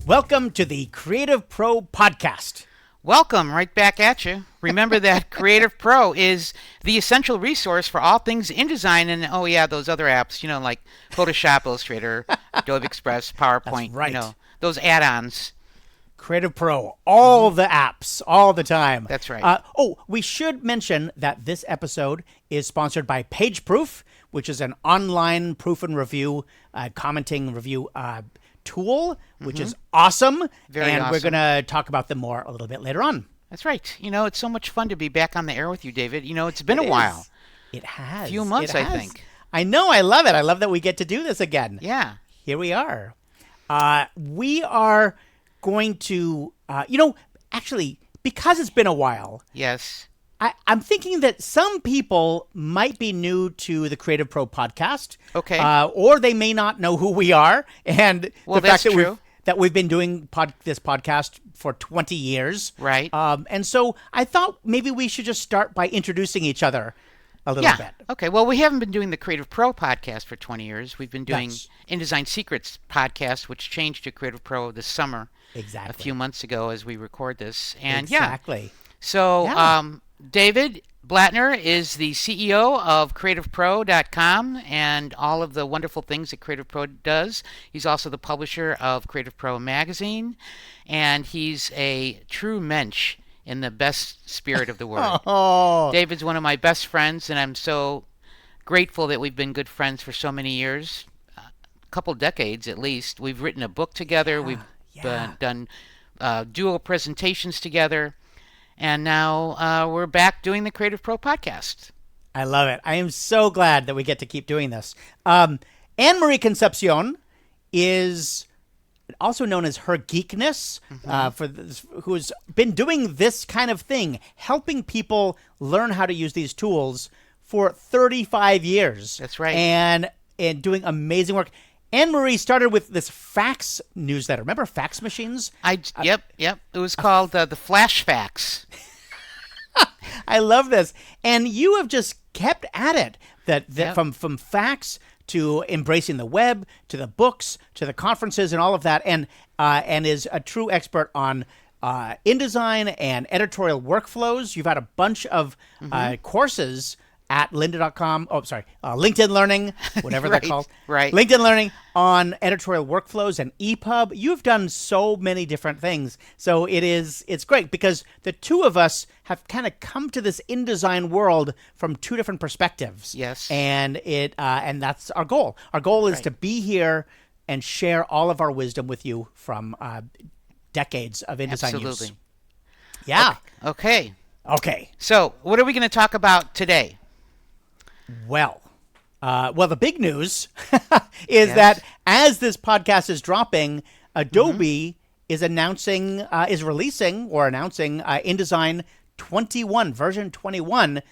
Welcome to the CreativePro Podcast. Welcome right back at you. Remember that CreativePro is the essential resource for all things InDesign and, those other apps, like Photoshop, Illustrator, Adobe Express, PowerPoint, That's right. Those add-ons. CreativePro, all the apps, all the time. That's right. We should mention that this episode is sponsored by PageProof, which is an online proof and review, commenting review tool, which is awesome. Very and awesome. We're going to talk about them more a little bit later on. That's right. It's so much fun to be back on the air with you, David. It's been a while. It has. A few months, I think. I know. I love it. I love that we get to do this again. Yeah. Here we are. We are going to, actually, because it's been a while, Yes. I'm thinking that some people might be new to the CreativePro podcast. Okay. Or they may not know who we are. And Well, the fact that's true. that we've been doing this podcast for 20 years. Right. And so I thought maybe we should just start by introducing each other a little bit. Okay. Well, we haven't been doing the CreativePro podcast for 20 years. We've been doing InDesign Secrets podcast, which changed to CreativePro this summer. Exactly. A few months ago as we record this. And exactly. So, David Blatner is the CEO of CreativePro.com and all of the wonderful things that CreativePro does. He's also the publisher of CreativePro Magazine, and he's a true mensch in the best spirit of the word. David's one of my best friends, and I'm so grateful that we've been good friends for so many years, a couple decades at least. We've written a book together. We've done dual presentations together. And now we're back doing the CreativePro podcast. I love it. I am so glad that we get to keep doing this. Anne-Marie Concepción is also known as Her Geekness, who's been doing this kind of thing, helping people learn how to use these tools for 35 years. That's right. And doing amazing work. Anne-Marie started with this fax newsletter. Remember fax machines? Yep. It was called the Flash Fax. I love this. And you have just kept at it. From fax to embracing the web, to the books, to the conferences and all of that. And is a true expert on InDesign and editorial workflows. You've had a bunch of courses at lynda.com, LinkedIn Learning, whatever they're called. Right. LinkedIn Learning on editorial workflows and EPUB. You've done so many different things. So it's great because the two of us have kind of come to this InDesign world from two different perspectives. Yes. And and that's our goal. Our goal is to be here and share all of our wisdom with you from decades of InDesign use. Absolutely. Yeah. Okay. So what are we going to talk about today? Well, the big news is that as this podcast is dropping, Adobe is releasing InDesign 21, version 21,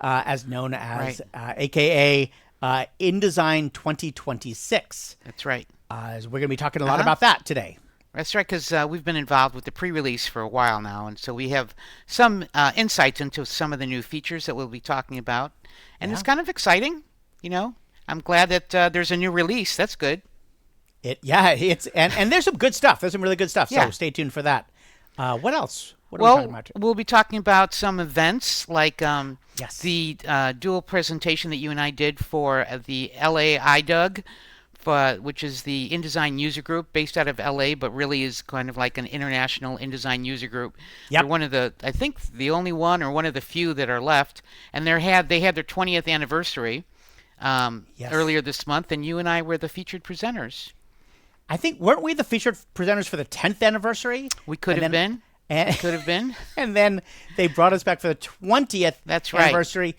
as known as, AKA InDesign 2026. That's right. We're going to be talking a lot about that today. That's right, because we've been involved with the pre-release for a while now, and so we have some insights into some of the new features that we'll be talking about. And it's kind of exciting, I'm glad that there's a new release. That's good. And there's some good stuff. There's some really good stuff. So stay tuned for that. What else? What are we talking about? We'll be talking about some events like the dual presentation that you and I did for the LA IDUG, which is the InDesign user group based out of LA, but really is kind of like an international InDesign user group. Yep. They're one of I think the only one or one of the few that are left, and they had their 20th anniversary earlier this month, and you and I were the featured presenters. I think, weren't we the featured presenters for the 10th anniversary? We could have been. And then they brought us back for the 20th anniversary.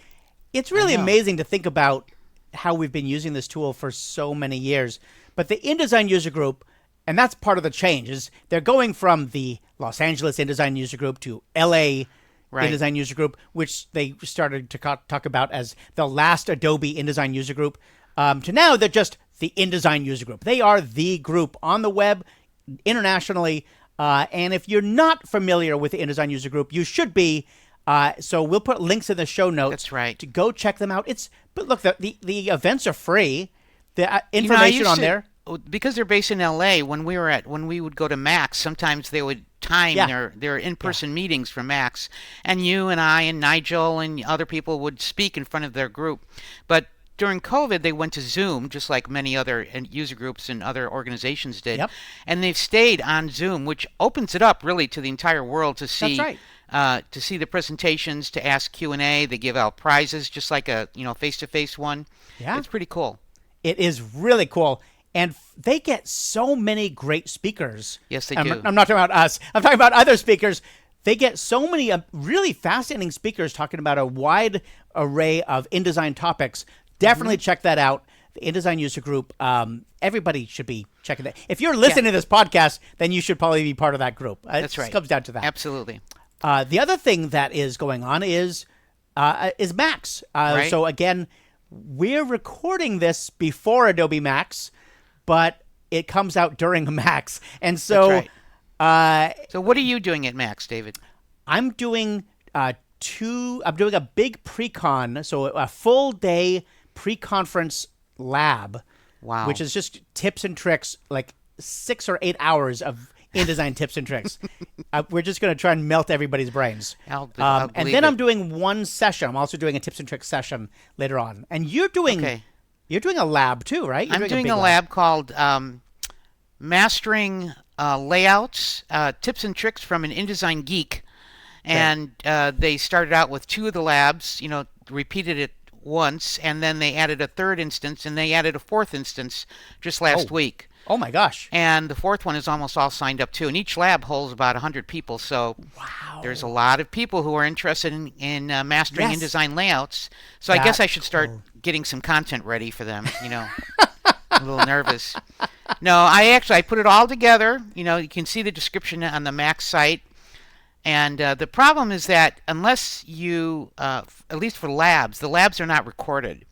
It's really amazing to think about how we've been using this tool for so many years. But the InDesign user group, and that's part of the change, is they're going from the Los Angeles InDesign user group to LA InDesign user group, which they started to talk about as the last Adobe InDesign user group, to now they're just the InDesign user group. They are the group on the web internationally. And if you're not familiar with the InDesign user group, you should be. So we'll put links in the show notes. That's right. To go check them out. But look, the events are free. The information on there. because they're based in LA, when we would go to Max, sometimes they would time their in-person meetings for Max, and you and I and Nigel and other people would speak in front of their group. But during COVID, they went to Zoom, just like many other user groups and other organizations did. Yep. And they've stayed on Zoom, which opens it up really to the entire world to see. That's right. To see the presentations, to ask Q&A. They give out prizes, just like a face-to-face one. Yeah. It's pretty cool. It is really cool. And they get so many great speakers. Yes, they do. I'm not talking about us. I'm talking about other speakers. They get so many really fascinating speakers talking about a wide array of InDesign topics. Definitely check that out. The InDesign user group. Everybody should be checking that. If you're listening to this podcast, then you should probably be part of that group. That's right. It comes down to that. Absolutely. The other thing that is going on is Max. Right. So again, we're recording this before Adobe Max, but it comes out during Max. And so, That's right. So what are you doing at Max, David? I'm doing I'm doing a big pre-con, so a full day pre-conference lab. Wow. Which is just tips and tricks, like 6 or 8 hours of InDesign tips and tricks. We're just going to try and melt everybody's brains. I'll and then I'm doing one session. I'm also doing a tips and tricks session later on. And you're doing a lab too, right? I'm doing a lab called Mastering Layouts, Tips and Tricks from an InDesign Geek. And they started out with 2 of the labs, repeated it once, and then they added a 3rd instance, and they added a 4th instance just last week. Oh my gosh. And the 4th one is almost all signed up too. And each lab holds about 100 people. So there's a lot of people who are interested in mastering InDesign layouts. So I guess I should start getting some content ready for them, a little nervous. No, I put it all together. You can see the description on the Max site. And the problem is that unless you, at least for labs, the labs are not recorded.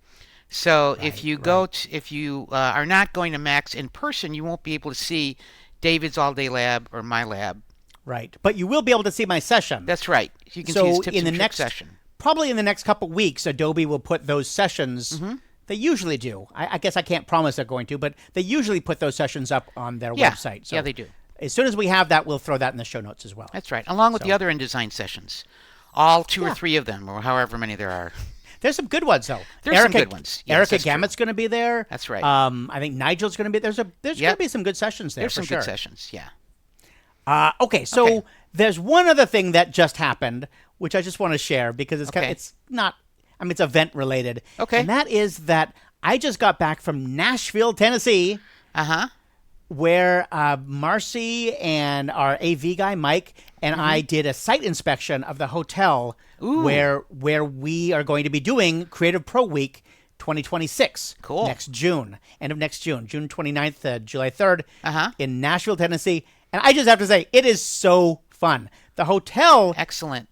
So if you are not going to Max in person, you won't be able to see David's all-day lab or my lab. Right, but you will be able to see my session. That's right. You can see his tips in the and next tricks session. Probably in the next couple weeks, Adobe will put those sessions. They usually do. I guess I can't promise they're going to, but they usually put those sessions up on their website. So they do. As soon as we have that, we'll throw that in the show notes as well. That's right, along with the other InDesign sessions, all 2 or 3 of them, or however many there are. There's some good ones, though. There's some good ones. Yes, Erica Gamut's going to be there. That's right. I think Nigel's going to be there. There's going to be some good sessions there. There's some good sessions, yeah. Okay, so there's one other thing that just happened, which I just want to share because it's it's not. I mean, it's event related. Okay. And that is that I just got back from Nashville, Tennessee. Where Marcy and our AV guy Mike and I did a site inspection of the hotel where we are going to be doing Creative Pro Week 2026. Cool. Next June, end of next June, June 29th to July 3rd in Nashville, Tennessee. And I just have to say, it is so fun. The hotel, excellent.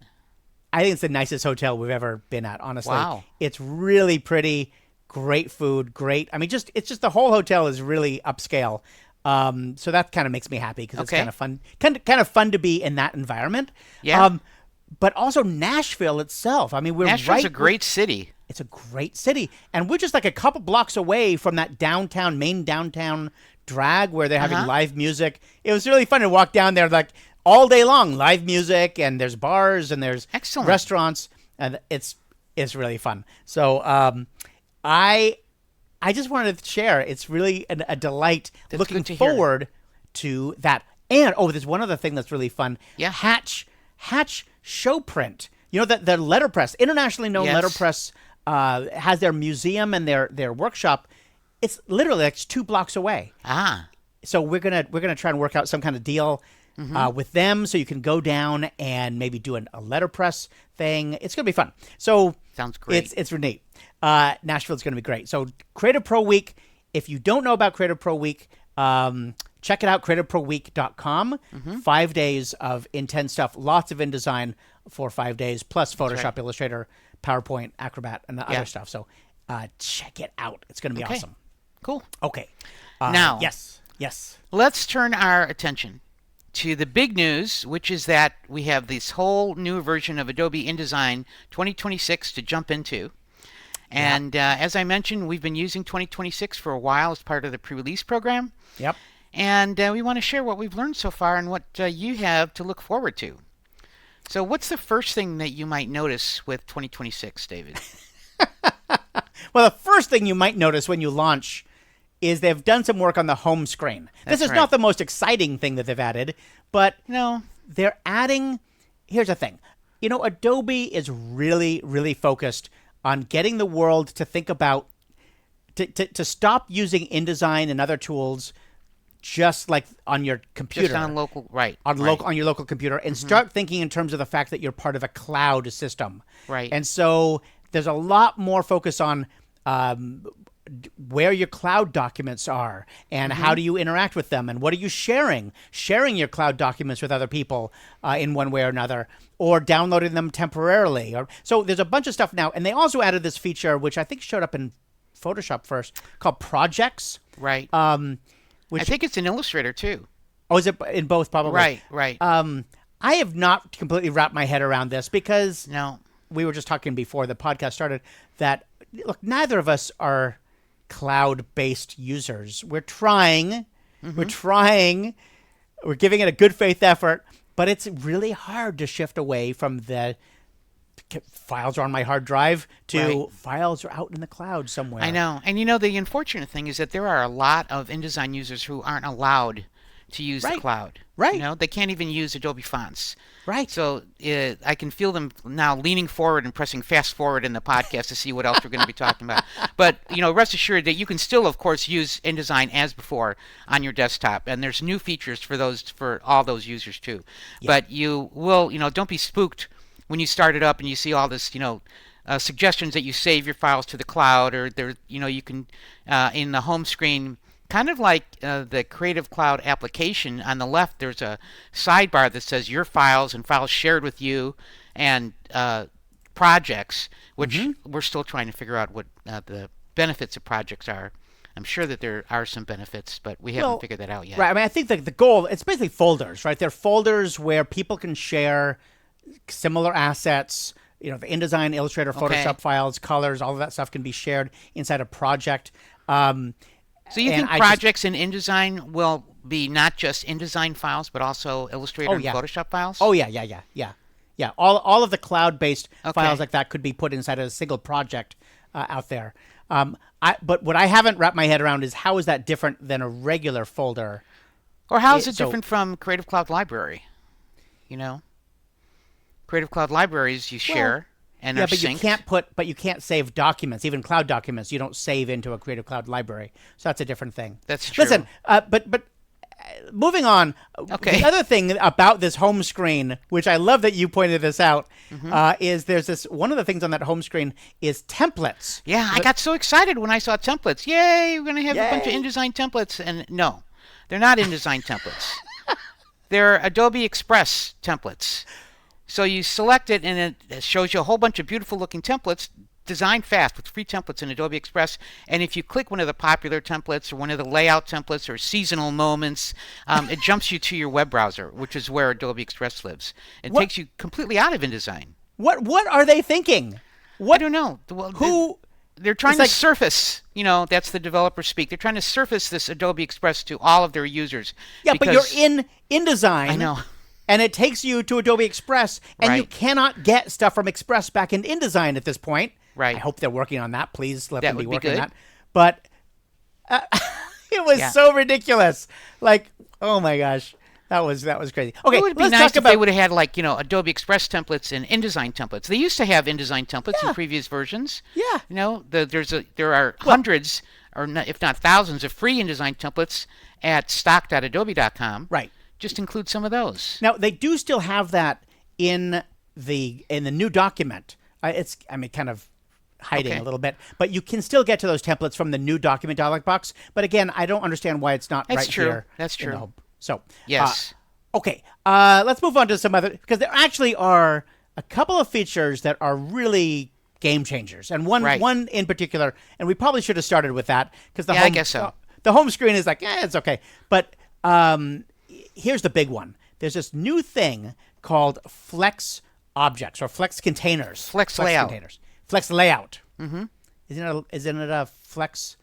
I think it's the nicest hotel we've ever been at, honestly. Wow. It's really pretty, great food, great. I mean, it's just the whole hotel is really upscale. So that kind of makes me happy because it's kind of fun, kind of fun to be in that environment. Yeah. But also Nashville itself. I mean, Nashville's a great city. It's a great city, and we're just like a couple blocks away from that main downtown drag where they're having live music. It was really fun to walk down there, like all day long, live music, and there's bars and there's restaurants, and it's really fun. So I just wanted to share. It's really a delight. That's looking forward to that. And there's one other thing that's really fun. Yeah. Hatch Show Print. You know that the letterpress, internationally known letterpress, has their museum and their workshop. It's literally like 2 blocks away. So we're gonna try and work out some kind of deal with them, so you can go down and maybe do a letterpress thing. It's gonna be fun. So sounds great. It's really neat. Nashville's going to be great. So Creative Pro Week, if you don't know about Creative Pro Week, check it out, creativeproweek.com. 5 days of intense stuff, lots of InDesign for 5 days, plus Photoshop, Illustrator, PowerPoint, Acrobat, and the other stuff. So check it out. It's going to be awesome. Cool. Okay. Now, yes. Let's turn our attention to the big news, which is that we have this whole new version of Adobe InDesign 2026 to jump into. And as I mentioned, we've been using 2026 for a while as part of the pre-release program. Yep. And we want to share what we've learned so far and what you have to look forward to. So what's the first thing that you might notice with 2026, David? Well, the first thing you might notice when you launch is they've done some work on the home screen. This is not the most exciting thing that they've added, but they're adding... Here's the thing. Adobe is really, really focused on getting the world to think about... To stop using InDesign and other tools just like on your computer. Just on local, right. On your local computer, and start thinking in terms of the fact that you're part of a cloud system. Right. And so there's a lot more focus on where your cloud documents are and how do you interact with them and what are you sharing your cloud documents with other people in one way or another, or downloading them temporarily. So there's a bunch of stuff now, and they also added this feature which I think showed up in Photoshop first, called projects. Right. Which, I think it's in Illustrator too. Oh, is it in both? Probably. Right. I have not completely wrapped my head around this because no, we were just talking before the podcast started that, look, neither of us are cloud-based users. We're trying. We're giving it a good faith effort, but it's really hard to shift away from the files are on my hard drive to files are out in the cloud somewhere. I know. And the unfortunate thing is that there are a lot of InDesign users who aren't allowed to use the cloud. Right. They can't even use Adobe fonts. Right. So I can feel them now leaning forward and pressing fast forward in the podcast to see what else we're going to be talking about. But, rest assured that you can still, of course, use InDesign as before on your desktop. And there's new features for all those users too. Yeah. But you will, don't be spooked when you start it up and you see all this, suggestions that you save your files to the cloud, or there, you can, in the home screen, kind of like the Creative Cloud application on the left, there's a sidebar that says your files and files shared with you and projects, which we're still trying to figure out what the benefits of projects are. I'm sure that there are some benefits, but we haven't figured that out yet. Right. I mean, I think that the goal, it's basically folders, right? They're folders where people can share similar assets, the InDesign, Illustrator, Photoshop files, colors, all of that stuff can be shared inside a project. So you think projects in InDesign will be not just InDesign files, but also Illustrator and Photoshop files? Oh, yeah. Yeah, all of the cloud-based files like that could be put inside a single project out there. But what I haven't wrapped my head around is how is that different than a regular folder? Or how is it different from Creative Cloud Library? Creative Cloud libraries you share and are synced. But you can't save documents, even cloud documents. You don't save into a Creative Cloud library, so that's a different thing. That's true. Listen, but moving on. Okay. The other thing about this home screen, which I love that you pointed this out, is there's this one of the things on that home screen is templates. Yeah, I got so excited when I saw templates. Yay, we're going to have a bunch of InDesign templates, and no, they're not InDesign templates. They're Adobe Express templates. So you select it, and it shows you a whole bunch of beautiful-looking templates designed fast with free templates in Adobe Express. And if you click one of the popular templates or one of the layout templates or seasonal moments, it jumps you to your web browser, which is where Adobe Express lives. It takes you completely out of InDesign. What are they thinking? I don't know. Well, they're trying to surface, that's the developer speak. They're trying to surface this Adobe Express to all of their users. Yeah, but you're in InDesign. I know. And it takes you to Adobe Express, and you cannot get stuff from Express back into InDesign at this point. Right. I hope they're working on that. Please let them be working on that. But it was so ridiculous. Like, oh my gosh, that was crazy. Okay, it would be nice if they would have had Adobe Express templates and InDesign templates. They used to have InDesign templates in previous versions. Yeah. There are hundreds, or if not thousands, of free InDesign templates at stock.adobe.com. Right. Just include some of those. Now they do still have that in the new document. It's kind of hiding a little bit, but you can still get to those templates from the new document dialog box. But again, I don't understand why it's not here. That's true. So yes. Okay. Let's move on to some other, because there actually are a couple of features that are really game changers, and one in particular, and we probably should have started with that because I guess so. The home screen is like, it's okay, but here's the big one. There's this new thing called Flex Objects or Flex Containers. Flex Layout. Flex Layout. Isn't it a flex?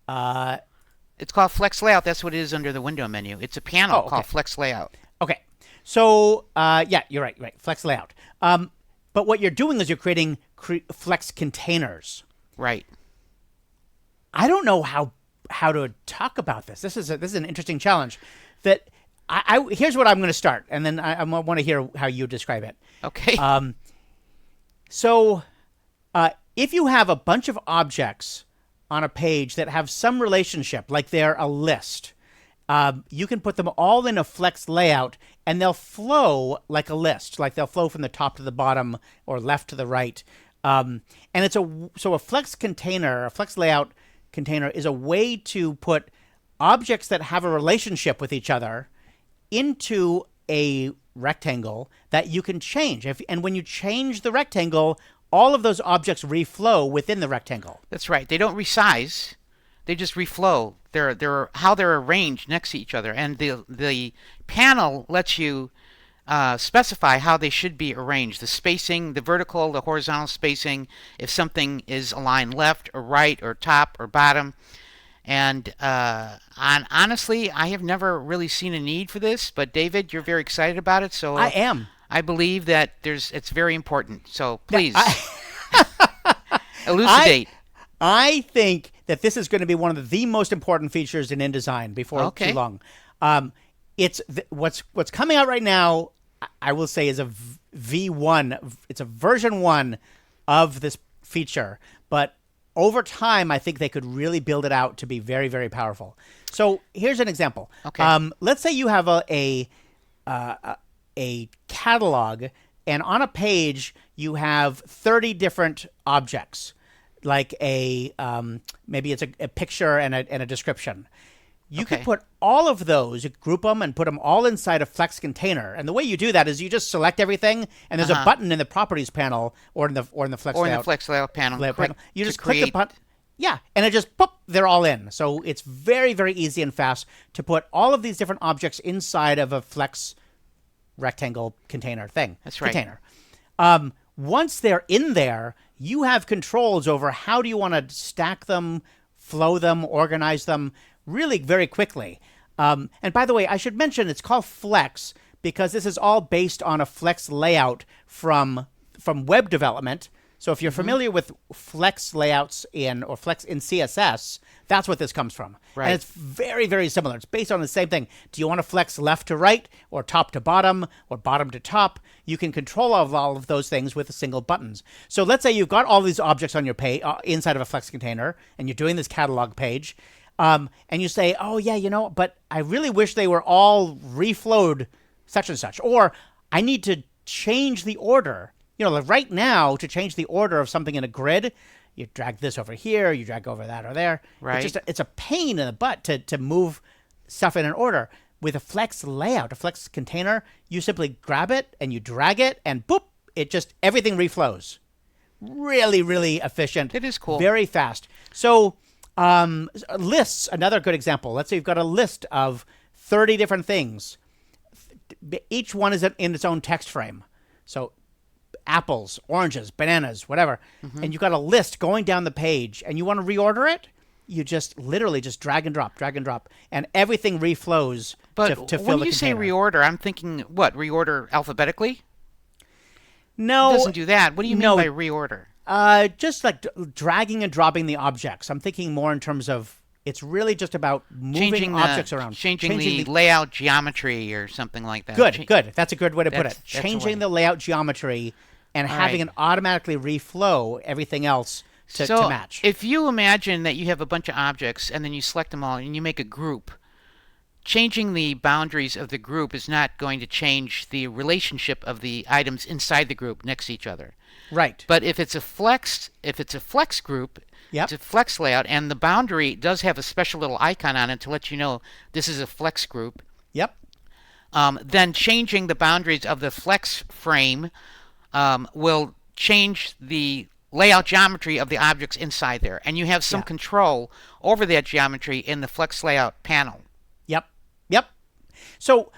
It's called Flex Layout. That's what it is under the window menu. It's a panel called Flex Layout. Okay. So, yeah, you're right. Flex Layout. But what you're doing is you're creating flex containers. Right. I don't know how to talk about this. This is an interesting challenge. That here's what I'm going to start, and then I want to hear how you describe it. Okay. So, if you have a bunch of objects on a page that have some relationship, like they're a list, you can put them all in a flex layout, and they'll flow like a list. Like they'll flow from the top to the bottom or left to the right. And it's a flex container, a flex layout container, is a way to put objects that have a relationship with each other into a rectangle that you can change. And when you change the rectangle, all of those objects reflow within the rectangle. That's right. They don't resize. They just reflow. They're how they're arranged next to each other. And the panel lets you specify how they should be arranged. The spacing, the vertical, the horizontal spacing, if something is aligned left or right or top or bottom. And honestly, I have never really seen a need for this. But David, you're very excited about it. So I am. I believe that it's very important. So please, elucidate. I think that this is going to be one of the most important features in InDesign before too long. It's what's coming out right now. I will say is a V1. It's a version 1 of this feature, but over time, I think they could really build it out to be very, very powerful. So here's an example. Okay. Let's say you have a catalog, and on a page you have 30 different objects, like maybe it's a picture and a description. You could put all of those, you group them and put them all inside a flex container. And the way you do that is you just select everything, and there's a button in the properties panel or in the flex layout. In the flex layout panel. You just click the button. Yeah, and it just they're all in. So it's very, very easy and fast to put all of these different objects inside of a flex rectangle container thing. That's right. Container. Once they're in there, you have controls over how do you want to stack them, flow them, organize them really very quickly. And by the way, I should mention it's called Flex because this is all based on a Flex layout from web development. So if you're familiar with Flex layouts or Flex in CSS, that's what this comes from. Right. And it's very, very similar. It's based on the same thing. Do you want to flex left to right or top to bottom or bottom to top? You can control all of those things with single buttons. So let's say you've got all these objects on your page inside of a Flex container, and you're doing this catalog page, and you say, oh, yeah, but I really wish they were all reflowed such and such. Or I need to change the order. Like right now, to change the order of something in a grid, you drag this over here, you drag over that or there. Right. It's a pain in the butt to move stuff in an order. With a flex layout, a flex container, you simply grab it and you drag it, and boop, everything reflows. Really, really efficient. It is cool. Very fast. So lists, another good example. Let's say you've got a list of 30 different things. Each one is in its own text frame. So apples, oranges, bananas, whatever. And you've got a list going down the page, and you want to reorder it, you just literally just drag and drop, and everything reflows to fill the container. But when you say reorder, I'm thinking, reorder alphabetically? No. It doesn't do that. What do you mean by reorder? Just like dragging and dropping the objects. I'm thinking more in terms of it's really just about moving objects around. Changing the layout geometry or something like that. Good. That's a good way to put it. Changing the layout geometry and having it automatically reflow everything else to match. If you imagine that you have a bunch of objects and then you select them all and you make a group, changing the boundaries of the group is not going to change the relationship of the items inside the group next to each other. Right. But if it's a flex group, it's a flex layout, and the boundary does have a special little icon on it to let you know this is a flex group. Yep. Then changing the boundaries of the flex frame will change the layout geometry of the objects inside there, and you have some control over that geometry in the flex layout panel. Yep. So,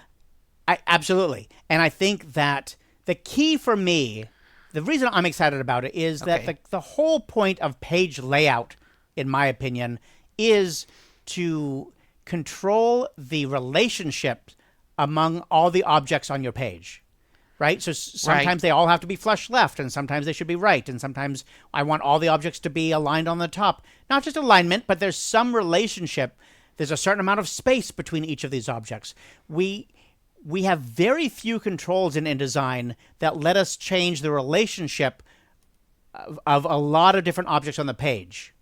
absolutely. And I think that the key for me the reason I'm excited about it is that the whole point of page layout, in my opinion, is to control the relationship among all the objects on your page, right? So sometimes they all have to be flush left, and sometimes they should be right, and sometimes I want all the objects to be aligned on the top. Not just alignment, but there's some relationship. There's a certain amount of space between each of these objects. We have very few controls in InDesign that let us change the relationship of a lot of different objects on the page,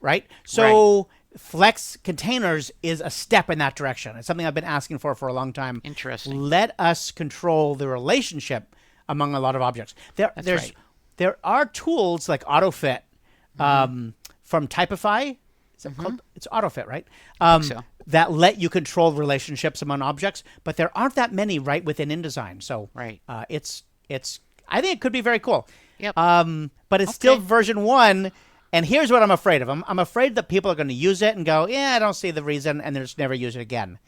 right? So Flex Containers is a step in that direction. It's something I've been asking for a long time. Interesting. Let us control the relationship among a lot of objects. There are tools like AutoFit from Typify. Is it called? It's AutoFit, right? So. That let you control relationships among objects, but there aren't that many right within InDesign. So it's I think it could be very cool. Yep. But it's still version 1. And here's what I'm afraid of. I'm afraid that people are going to use it and go, yeah, I don't see the reason, and they'll just never use it again.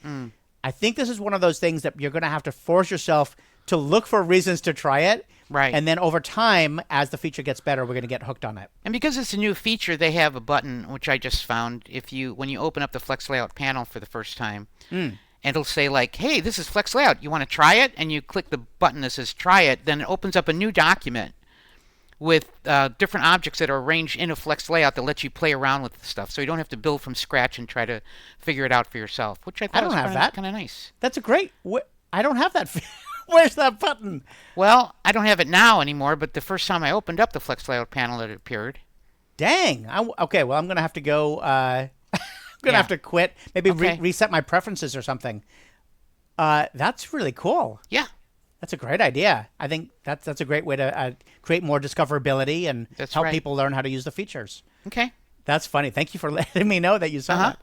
I think this is one of those things that you're going to have to force yourself to look for reasons to try it. Right. And then over time, as the feature gets better, we're going to get hooked on it. And because it's a new feature, they have a button, which I just found, when you open up the Flex Layout panel for the first time, and it'll say like, hey, this is Flex Layout. You want to try it? And you click the button that says try it. Then it opens up a new document with different objects that are arranged in a Flex Layout that lets you play around with the stuff. So you don't have to build from scratch and try to figure it out for yourself, which I thought was kind of nice. That's a great... I don't have that. Where's that button? Well, I don't have it now anymore, but the first time I opened up the Flex Layout panel, it appeared. Dang. Okay, well, I'm going to have to go... I'm going to have to quit. Maybe reset my preferences or something. That's really cool. Yeah. That's a great idea. I think that's a great way to create more discoverability and help people learn how to use the features. Okay. That's funny. Thank you for letting me know that you saw that.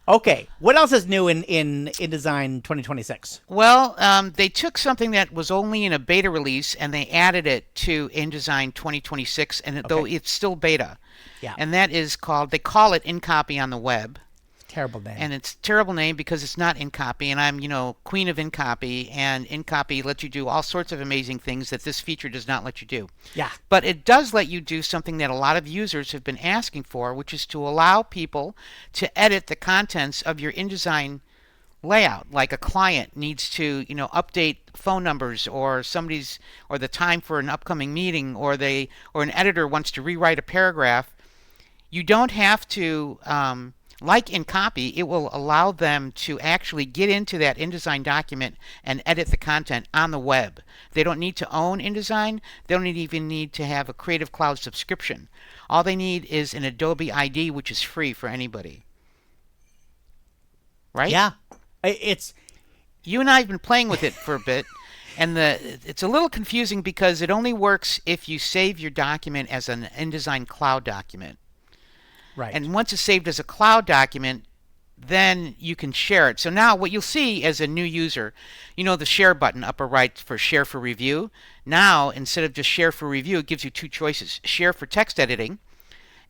Okay. What else is new in InDesign 2026? Well, they took something that was only in a beta release and they added it to InDesign 2026, and though it's still beta. Yeah. And that is they call it InCopy on the web. Terrible name. And it's a terrible name because it's not InCopy, and I'm, queen of InCopy, and InCopy lets you do all sorts of amazing things that this feature does not let you do. Yeah. But it does let you do something that a lot of users have been asking for, which is to allow people to edit the contents of your InDesign layout. Like a client needs to, update phone numbers or the time for an upcoming meeting, or an editor wants to rewrite a paragraph. You don't have to like InCopy, it will allow them to actually get into that InDesign document and edit the content on the web. They don't need to own InDesign. They don't even need to have a Creative Cloud subscription. All they need is an Adobe ID, which is free for anybody. Right? Yeah. You and I have been playing with it for a bit, and it's a little confusing because it only works if you save your document as an InDesign Cloud document. Right. And once it's saved as a cloud document, then you can share it. So now what you'll see as a new user, the share button upper right for share for review. Now, instead of just share for review, it gives you two choices: share for text editing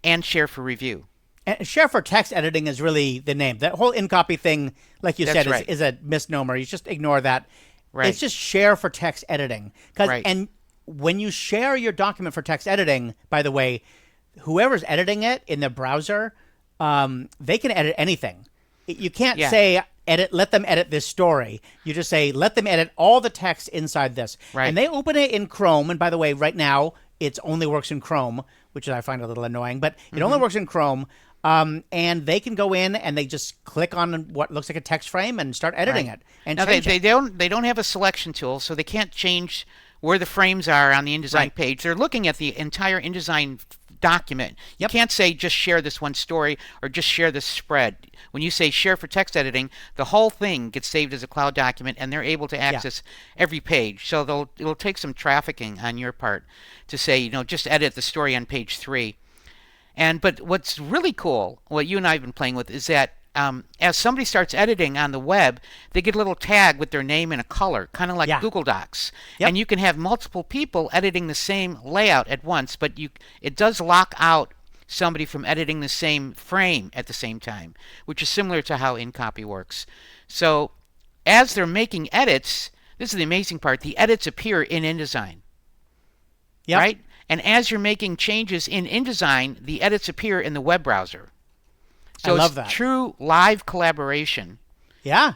and share for review. And share for text editing is really the name. That whole InCopy thing, like you said, is a misnomer. You just ignore that. Right. It's just share for text editing. And when you share your document for text editing, by the way, whoever's editing it in the browser, they can edit anything. You can't say let them edit this story. You just say let them edit all the text inside this. Right. And they open it in Chrome. And by the way, right now it only works in Chrome, which I find a little annoying. But it only works in Chrome. And they can go in and they just click on what looks like a text frame and start editing it. And now they don't have a selection tool, so they can't change where the frames are on the InDesign page. They're looking at the entire InDesign document. You can't say just share this one story or just share this spread. When you say share for text editing, the whole thing gets saved as a cloud document, and they're able to access every page. So it'll take some trafficking on your part to say, just edit the story on page 3. But what's really cool, what you and I have been playing with, is that as somebody starts editing on the web, they get a little tag with their name and a color, kind of like Google Docs. Yep. And you can have multiple people editing the same layout at once, but it does lock out somebody from editing the same frame at the same time, which is similar to how InCopy works. So as they're making edits, this is the amazing part, the edits appear in InDesign. Yep. right? And as you're making changes in InDesign, the edits appear in the web browser. So I love that. True live collaboration. Yeah.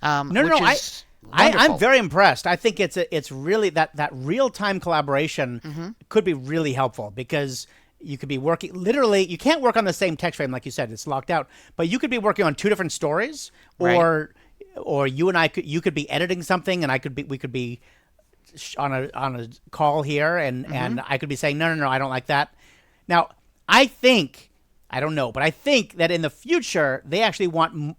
I'm very impressed. I think it's really that real-time collaboration could be really helpful because you could be working literally. You can't work on the same text frame like you said; it's locked out. But you could be working on two different stories, or you and I could be editing something, and we could be on a call here, and I could be saying no, I don't like that. Now I don't know, but I think that in the future they actually want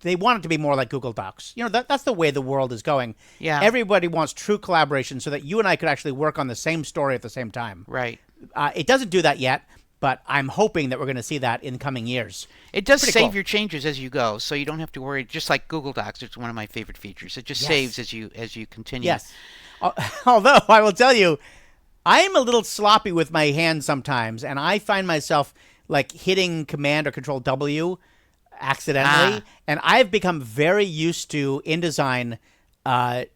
it to be more like Google Docs. That's the way the world is going. Yeah. Everybody wants true collaboration so that you and I could actually work on the same story at the same time. Right. It doesn't do that yet, but I'm hoping that we're going to see that in coming years. It does save your changes as you go, so you don't have to worry. Just like Google Docs, it's one of my favorite features. It just saves as you continue. Yes. Although I will tell you, I'm a little sloppy with my hands sometimes, and I find myself like hitting Command or Control W accidentally, and I've become very used to InDesign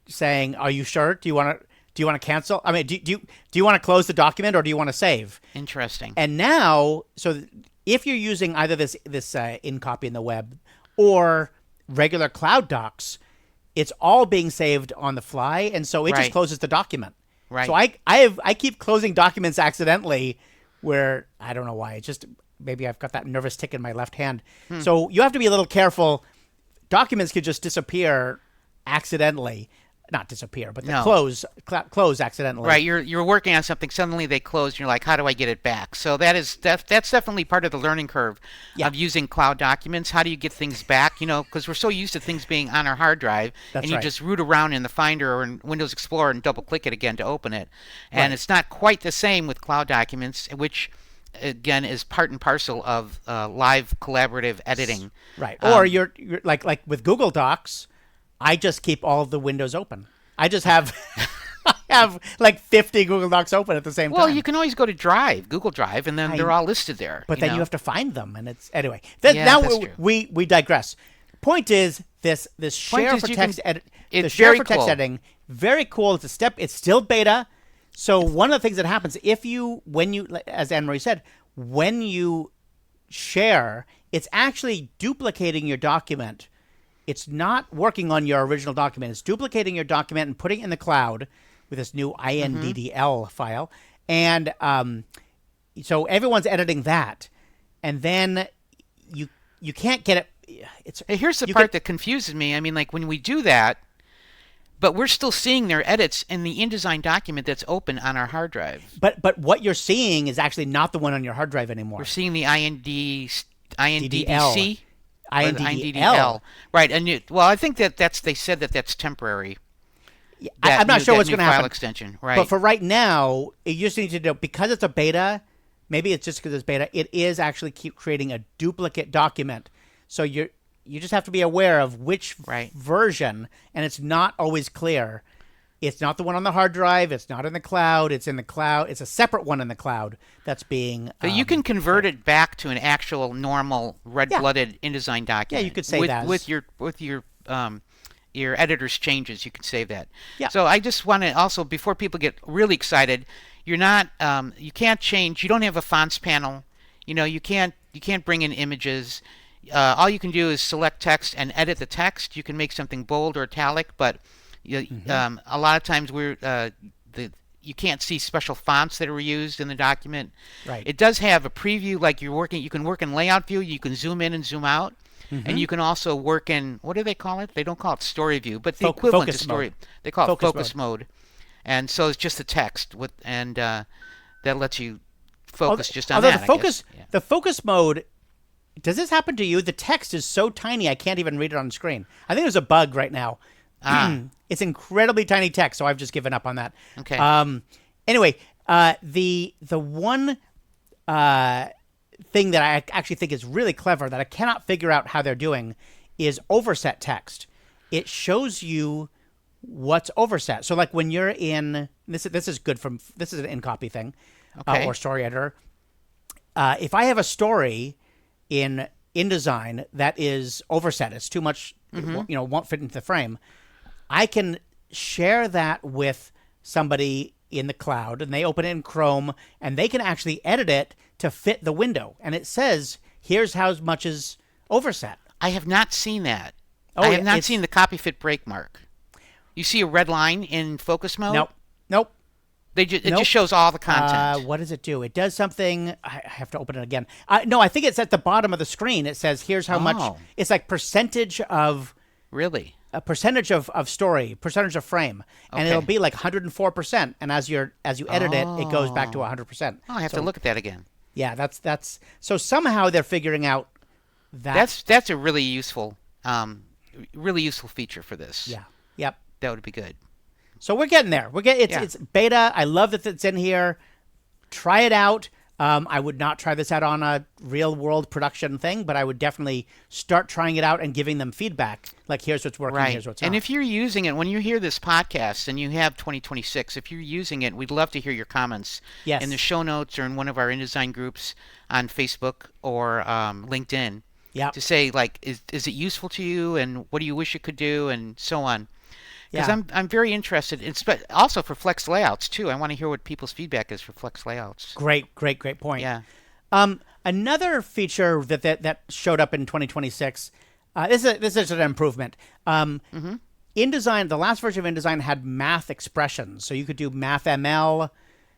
saying, "Are you sure? Do you want to cancel? I mean, do you want to close the document or do you want to save?" Interesting. And now, so if you're using either this InCopy in the web or regular Cloud Docs, it's all being saved on the fly, and so it just closes the document. Right. So I keep closing documents accidentally, where I don't know why. It's just maybe I've got that nervous tick in my left hand. So you have to be a little careful. Documents could just disappear accidentally. Not disappear, but close accidentally. Right, you're working on something, suddenly they close, and you're like, how do I get it back? So that's definitely part of the learning curve of using cloud documents. How do you get things back? Because we're so used to things being on our hard drive, and you just root around in the Finder or in Windows Explorer and double-click it again to open it. And it's not quite the same with cloud documents, which again is part and parcel of live collaborative editing. Right, or you're like with Google Docs. I just keep all of the windows open. I just have like 50 Google Docs open at the same time. Well, you can always go to Google Drive, and then they're all listed there. But then you have to find them, and it's anyway. Now we digress. Point is this share for text edit. The share for text editing, very cool. It's a step. It's still beta. So one of the things that happens when you, as Anne-Marie said, when you share, it's actually duplicating your document. It's not working on your original document. It's duplicating your document and putting it in the cloud with this new INDDL file. And so everyone's editing that. And then you can't get it. Here's the part that confuses me. I mean, like when we do that, but we're still seeing their edits in the InDesign document that's open on our hard drive. But what you're seeing is actually not the one on your hard drive anymore. We're seeing the INDDC. INDDL. Right, and I think they said that's temporary. Yeah, I'm not sure what's going to happen. File extension, right? But for right now, you just need to know, because it's a beta. Maybe it's just because it's beta. It is actually keep creating a duplicate document. So you just have to be aware of which version, and it's not always clear. It's not the one on the hard drive. It's not in the cloud. It's in the cloud. It's a separate one in the cloud that's being. So you can convert it back to an actual normal red-blooded InDesign document. Yeah, you could save that with your editor's changes. You can save that. Yeah. So I just want to also, before people get really excited, you can't change. You don't have a fonts panel. You can't bring in images. All you can do is select text and edit the text. You can make something bold or italic, but a lot of times you can't see special fonts that are used in the document. Right. It does have a preview, like you can work in layout view. You can zoom in and zoom out, and you can also work in, what do they call it? They don't call it story view, but the equivalent to story. They call it focus mode. And so it's just the text that lets you focus just on that. The focus mode. Does this happen to you? The text is so tiny I can't even read it on screen. I think there's a bug right now. It's incredibly tiny text, so I've just given up on that. Okay. Anyway, the one thing that I actually think is really clever that I cannot figure out how they're doing is overset text. It shows you what's overset. So like when you're in this is good this is an InCopy thing, or story editor. If I have a story in InDesign that is overset, it's too much, won't fit into the frame, I can share that with somebody in the cloud, and they open it in Chrome, and they can actually edit it to fit the window. And it says, here's how much is overset. I have not seen that. I have not seen the copy fit break mark. You see a red line in focus mode? Nope. It just shows all the content. What does it do? It does something. I have to open it again. No, I think it's at the bottom of the screen. It says, here's how much. It's like percentage of. Really? A percentage of story, percentage of frame. And it'll be like 104%. And as you edit it, it goes back to 100%. Oh, I have to look at that again. Yeah, that's so somehow they're figuring out that. That's a really useful feature for this. Yeah. Yep. That would be good. So we're getting there. It's beta. I love that it's in here. Try it out. I would not try this out on a real world production thing, but I would definitely start trying it out and giving them feedback. Like, here's what's working, here's what's not. And if you're using it, when you hear this podcast and you have 2026, if you're using it, we'd love to hear your comments in the show notes or in one of our InDesign groups on Facebook or LinkedIn. Yeah. To say, like, is it useful to you, and what do you wish it could do, and so on. Because I'm very interested, also for Flex layouts too. I want to hear what people's feedback is for Flex layouts. Great point. Yeah. Another feature that showed up in 2026. This is an improvement. InDesign, the last version of InDesign had math expressions, so you could do math ML.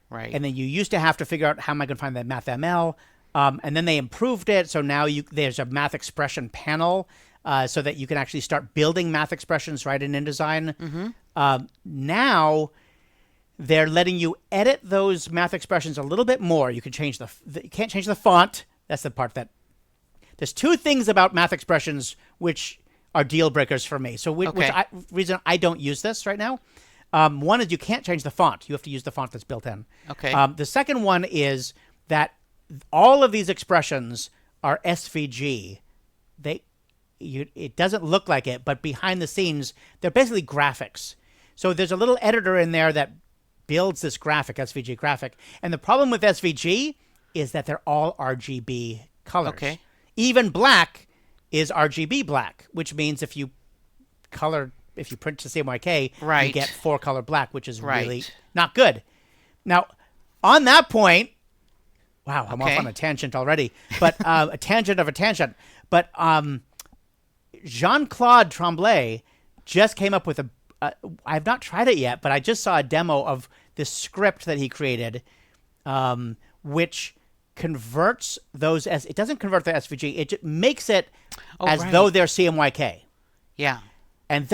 Right. And then you used to have to figure out how am I going to find that math ML. And then they improved it, so now there's a math expression panel. So that you can actually start building math expressions right in InDesign. Now they're letting you edit those math expressions a little bit more. You can change you can't change the font. That's the part that there's two things about math expressions which are deal breakers for me. So reason I don't use this right now. One is you can't change the font. You have to use the font that's built in. Okay. The second one is that all of these expressions are SVG. It doesn't look like it, but behind the scenes, they're basically graphics. So there's a little editor in there that builds this graphic, SVG graphic. And the problem with SVG is that they're all RGB colors. Okay. Even black is RGB black, which means if you print to CMYK, you get 4-color black, which is really not good. Now, on that point, wow, I'm off on a tangent already, but a tangent of a tangent. But Jean-Claude Tremblay just came up with I've not tried it yet, but I just saw a demo of this script that he created, which converts those it doesn't convert the SVG, it just makes it though they're CMYK. Yeah. And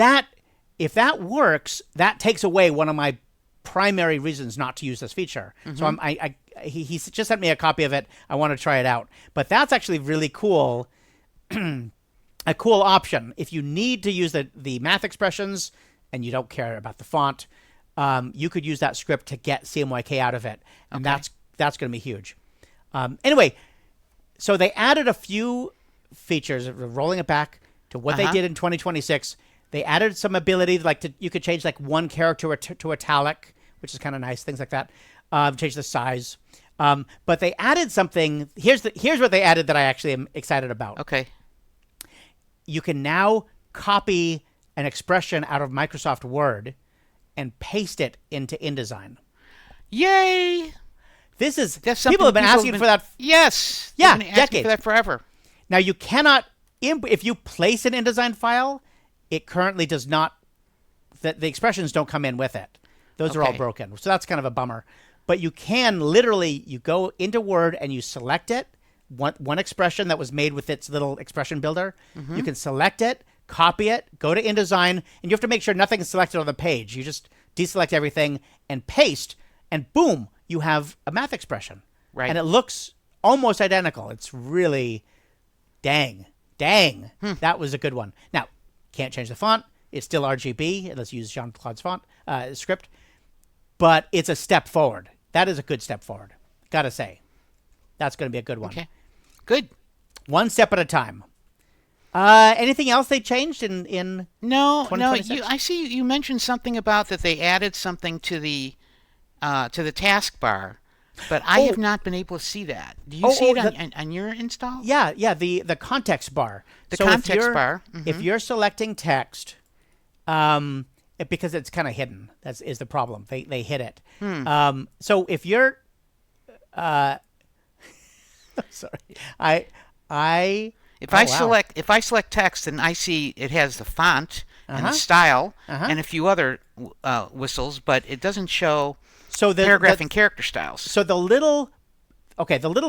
if that works, that takes away one of my primary reasons not to use this feature. So he just sent me a copy of it. I want to try it out. But that's actually really cool. A cool option. If you need to use the math expressions and you don't care about the font, you could use that script to get CMYK out of it. And that's going to be huge. Anyway, so they added a few features, rolling it back to what they did in 2026. They added some ability, you could change like one character to italic, which is kind of nice, things like that. Change the size. But they added something. Here's what they added that I actually am excited about. Okay. You can now copy an expression out of Microsoft Word and paste it into InDesign. Yay! People have been asking for that. Yes. Yeah, decades. Asking for that forever. Now you cannot, if you place an InDesign file, it currently does not. The expressions don't come in with it. Those are all broken. So that's kind of a bummer. But you can you go into Word and you select it. One expression that was made with its little expression builder. You can select it, copy it, go to InDesign, and you have to make sure nothing is selected on the page. You just deselect everything and paste, and boom, you have a math expression. Right. And it looks almost identical. It's really dang. That was a good one. Now, can't change the font. It's still RGB. Let's use Jean-Claude's font script. But it's a step forward. That is a good step forward. Gotta say. That's going to be a good one. Okay. Good. One step at a time. Anything else they changed in No. I see you mentioned something about that they added something to the taskbar, but I have not been able to see that. Do you see it on your install? Yeah. The context bar. Context bar. If you're selecting text, because it's kind of hidden. Is the problem. They hid it. So if you're, sorry, if I select text and I see it has the font and the style and a few other whistles, but it doesn't show paragraph and character styles. So the little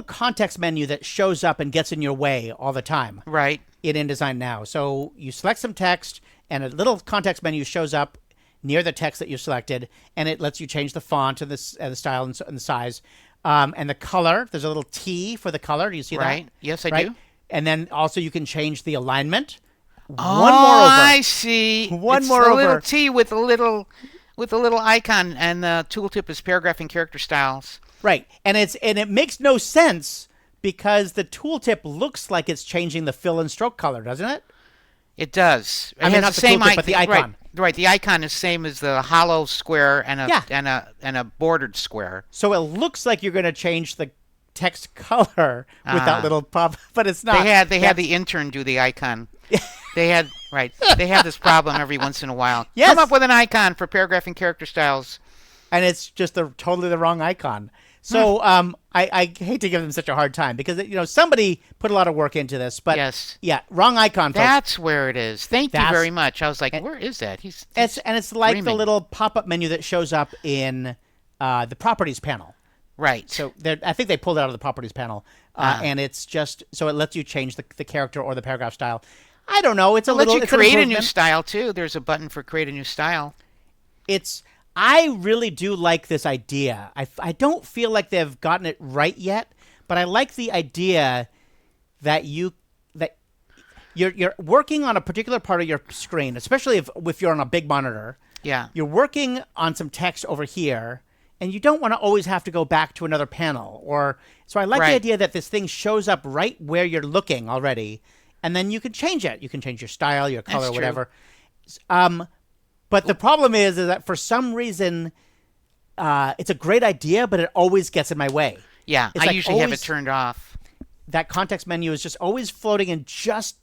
context menu that shows up and gets in your way all the time. Right. In InDesign now. So you select some text and a little context menu shows up near the text that you selected, and it lets you change the font and the style and the size. And the color, there's a little T for the color. Do you see that? Right. Yes, I do. And then also you can change the alignment. Oh, one more over. I see. One more over. A little T with a little icon, and the tooltip is paragraph and character styles. Right. And it makes no sense because the tooltip looks like it's changing the fill and stroke color, doesn't it? It does. I mean, not the tooltip, but the icon. Right. The icon is same as the hollow square and a bordered square. So it looks like you're going to change the text color with that little pop, but it's not. They had the intern do the icon. They had this problem every once in a while. Yes. Come up with an icon for paragraph and character styles, and it's just totally the wrong icon. So I hate to give them such a hard time because somebody put a lot of work into this, but wrong icon. Folks. That's where it is. Thank you very much. I was like, where is that? It's like the little pop-up menu that shows up in the properties panel. Right. So I think they pulled it out of the properties panel, and it's just so it lets you change the character or the paragraph style. I don't know. It lets you create a new style too. There's a button for create a new style. I really do like this idea. I don't feel like they've gotten it right yet, but I like the idea that you're working on a particular part of your screen, especially if you're on a big monitor. Yeah. You're working on some text over here, and you don't want to always have to go back to another panel. So I like the idea that this thing shows up right where you're looking already, and then you can change it. You can change your style, your color, whatever. But the problem is that for some reason, it's a great idea, but it always gets in my way. Yeah, I usually have it turned off. That context menu is just always floating and just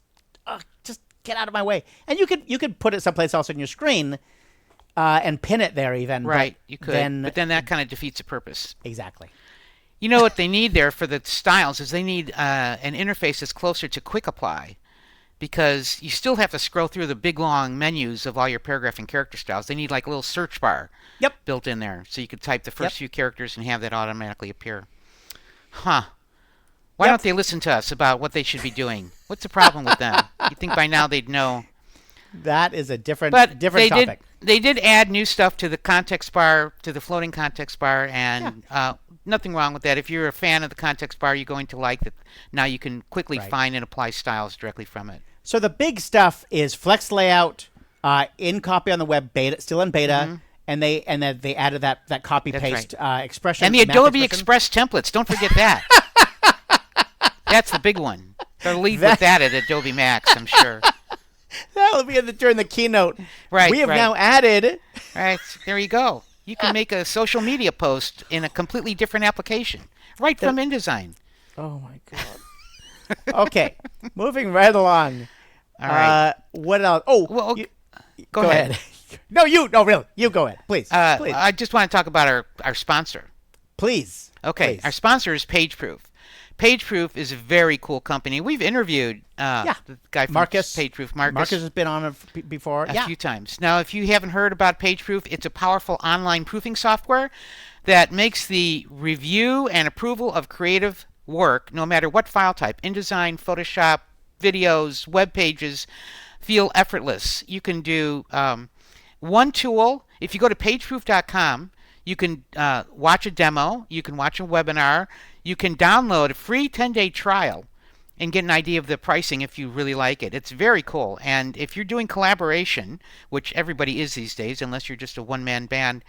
get out of my way. And you could put it someplace else on your screen and pin it there even. Right, you could. But then that kind of defeats the purpose. Exactly. You know what they need there for the styles is they need an interface that's closer to Quick Apply. Because you still have to scroll through the big long menus of all your paragraph and character styles. They need like a little search bar built in there. So you could type the first few characters and have that automatically appear. Why don't they listen to us about what they should be doing? What's the problem with them? You think by now they'd know. That is a different topic. They did add new stuff to the context bar, to the floating context bar, and nothing wrong with that. If you're a fan of the context bar, you're going to like that. Now you can quickly find and apply styles directly from it. So the big stuff is Flex Layout, in copy on the web, beta, still in beta, and they added that copy paste expression and the Adobe Express templates. Don't forget that. That's the big one. They'll lead with that at Adobe Max, I'm sure. That'll be during the keynote. Right. We have now added. Right. There you go. You can make a social media post in a completely different application right from InDesign. Oh my God. Okay, moving right along. All right. What else? Oh, well, go ahead. No, really. You go ahead, please. Please. I just want to talk about our sponsor. Please. Okay. Please. Our sponsor is PageProof. PageProof is a very cool company. We've interviewed the guy from PageProof, Marcus. Marcus has been on it before. A few times. Now, if you haven't heard about PageProof, it's a powerful online proofing software that makes the review and approval of creative work, no matter what file type, InDesign, Photoshop, videos, web pages, feel effortless. You can do one tool. If you go to pageproof.com, you can watch a demo, you can watch a webinar, you can download a free 10-day trial and get an idea of the pricing if you really like it. It's very cool. And if you're doing collaboration, which everybody is these days, unless you're just a one-man band,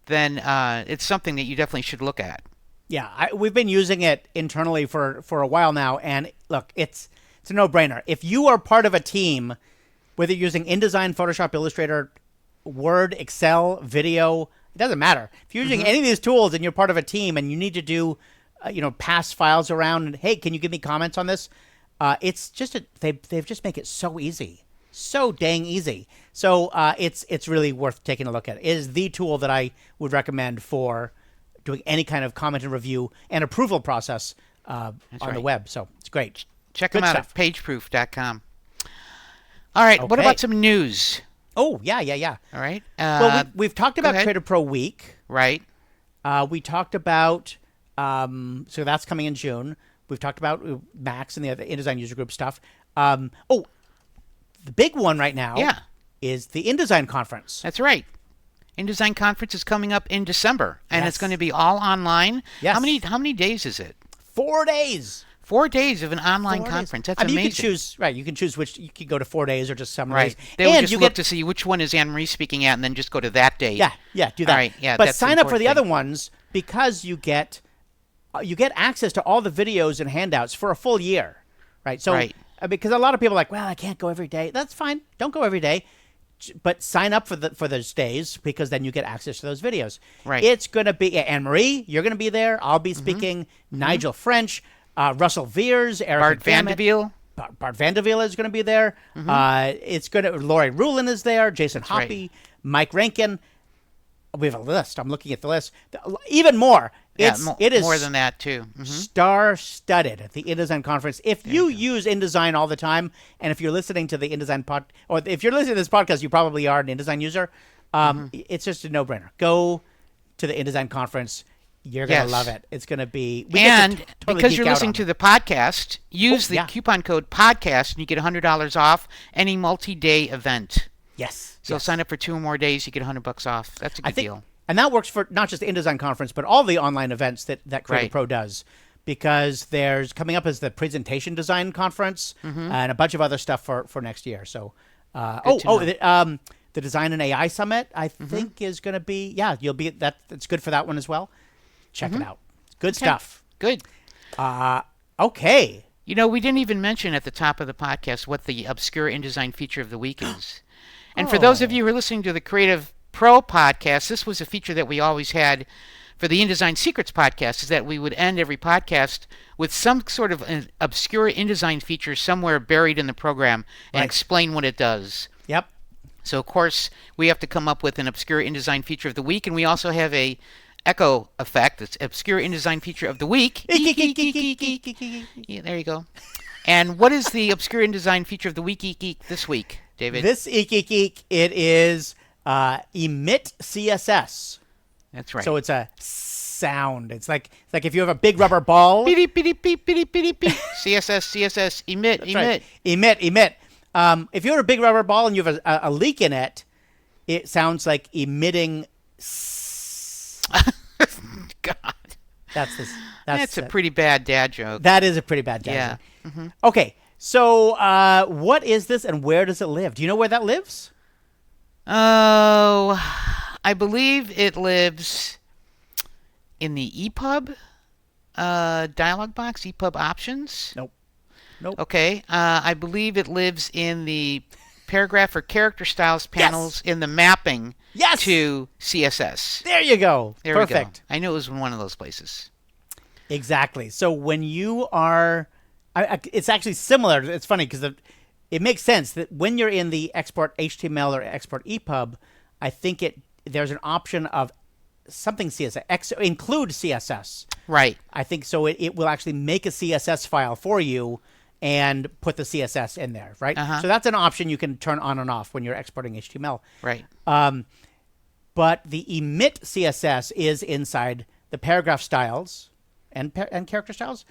then it's something that you definitely should look at. Yeah, we've been using it internally for a while now, and look, it's a no-brainer. If you are part of a team, whether you're using InDesign, Photoshop, Illustrator, Word, Excel, video, it doesn't matter. If you're using any of these tools and you're part of a team and you need to do, pass files around, and hey, can you give me comments on this? It's just they've just make it so easy. so dang easy. So it's really worth taking a look at. It is the tool that I would recommend for doing any kind of comment and review and approval process on the web. So it's great. Check them out at pageproof.com. All right. Okay. What about some news? Oh, yeah. All right. Well, we've talked about Creative Pro Week. Right. We talked about, so that's coming in June. We've talked about Max and the other InDesign user group stuff. The big one right now is the InDesign conference. That's right. InDesign conference is coming up in December, and it's going to be all online. Yes. How many days is it? 4 days. 4 days of an online conference. That's amazing. You can choose, You can choose which. You can go to 4 days or just some days. They would just look to see which one is Anne-Marie speaking at, and then just go to that date. Yeah, do that. All right, yeah, but sign up for the other ones because you get access to all the videos and handouts for a full year, right? So because a lot of people are like, well, I can't go every day. That's fine. Don't go every day. But sign up for those days because then you get access to those videos. Right. It's going to be Anne-Marie. You're going to be there. I'll be speaking. Nigel French. Russell Veers, Eric Bart Vandeville. Bart Vandeville is going to be there. It's going to. Lori Rulin is there. Jason Hoppy, Mike Rankin. We have a list. I'm looking at the list. Even more. It is more than that too. Star-studded at the InDesign conference. If you use InDesign all the time, and if you're listening to the InDesign or if you're listening to this podcast, you probably are an InDesign user. It's just a no-brainer. Go to the InDesign conference. You're going to love it. It's going to be... because you're listening to the podcast, use the coupon code PODCAST and you get $100 off any multi-day event. Yes. So sign up for 2 or more days, you get $100 off. That's a good deal. And that works for not just the InDesign conference, but all the online events that Creative Pro does. Because there's coming up as the Presentation Design Conference and a bunch of other stuff for next year. So, the Design and AI Summit, I think, is going to be... Yeah, you'll be... That's good for that one as well. Check it out. Good stuff. Good. Okay. You know, we didn't even mention at the top of the podcast what the Obscure InDesign Feature of the Week is. And for those of you who are listening to the Creative Pro Podcast, this was a feature that we always had for the InDesign Secrets podcast, is that we would end every podcast with some sort of an obscure InDesign feature somewhere buried in the program and explain what it does. Yep. So, of course, we have to come up with an Obscure InDesign Feature of the Week, and we also have a echo effect. It's Obscure InDesign Feature of the Week. Yeah, there you go. And what is the Obscure InDesign Feature of the Week this week, David? This it is emit CSS. That's right. So it's a sound. It's like if you have a big rubber ball. CSS, emit. Right. Emit. If you have a big rubber ball and you have a leak in it, it sounds like emitting. God. That's a pretty bad dad joke. That is a pretty bad dad joke. Okay, so what is this and where does it live? Do you know where that lives? Oh, I believe it lives in the EPUB dialog box, EPUB options. Nope. Okay, I believe it lives in the paragraph or character styles panels in the mapping to CSS. There you go. Perfect. We go. I knew it was in one of those places. Exactly. So when you are... it's actually similar. It's funny because it makes sense that when you're in the export HTML or export EPUB, I think there's an option of something CSS, include CSS. Right. I think so. It will actually make a CSS file for you and put the CSS in there, right? So that's an option you can turn on and off when you're exporting HTML. Right. But the emit CSS is inside the paragraph styles and character styles.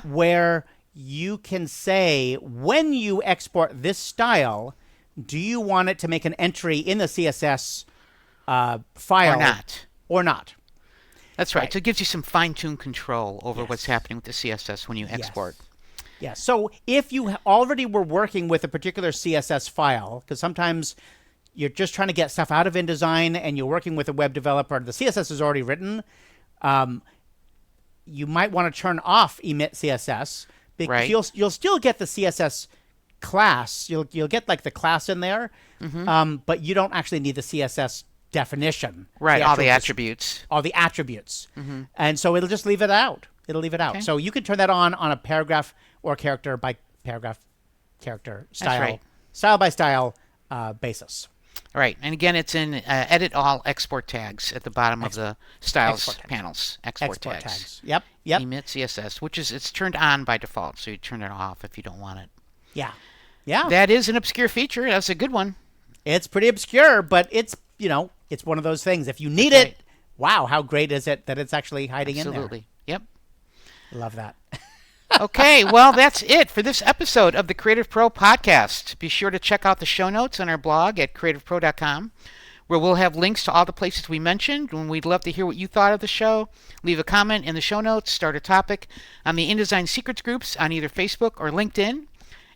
Where you can say, when you export this style, do you want it to make an entry in the CSS file or not? That's right. So it gives you some fine-tuned control over what's happening with the CSS when you export. Yes. So if you already were working with a particular CSS file, because sometimes you're just trying to get stuff out of InDesign and you're working with a web developer, the CSS is already written, you might want to turn off emit CSS because you'll still get the CSS class. You'll get like the class in there, but you don't actually need the CSS definition. Right, all the attributes. All the attributes. And so it'll just leave it out. It'll leave it out. Okay. So you can turn that on a paragraph or character by paragraph character right. style by style basis. All right, and again, it's in edit all export tags at the bottom of the styles panels. Export tags. Yep. Emit CSS, which is it's turned on by default, so you turn it off if you don't want it. Yeah. That is an obscure feature. That's a good one. It's pretty obscure, but it's it's one of those things. If you need it, wow, how great is it that it's actually hiding in there? Absolutely. Yep. Love that. Okay, well, that's it for this episode of the Creative Pro Podcast. Be sure to check out the show notes on our blog at creativepro.com, where we'll have links to all the places we mentioned, and we'd love to hear what you thought of the show. Leave a comment in the show notes, start a topic on the InDesign Secrets groups on either Facebook or LinkedIn.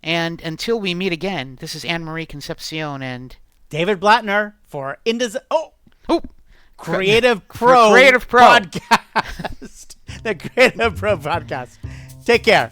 And until we meet again, this is Anne-Marie Concepción and David Blatner for InDesign. Creative Pro Podcast. The Creative Pro Podcast. Take care.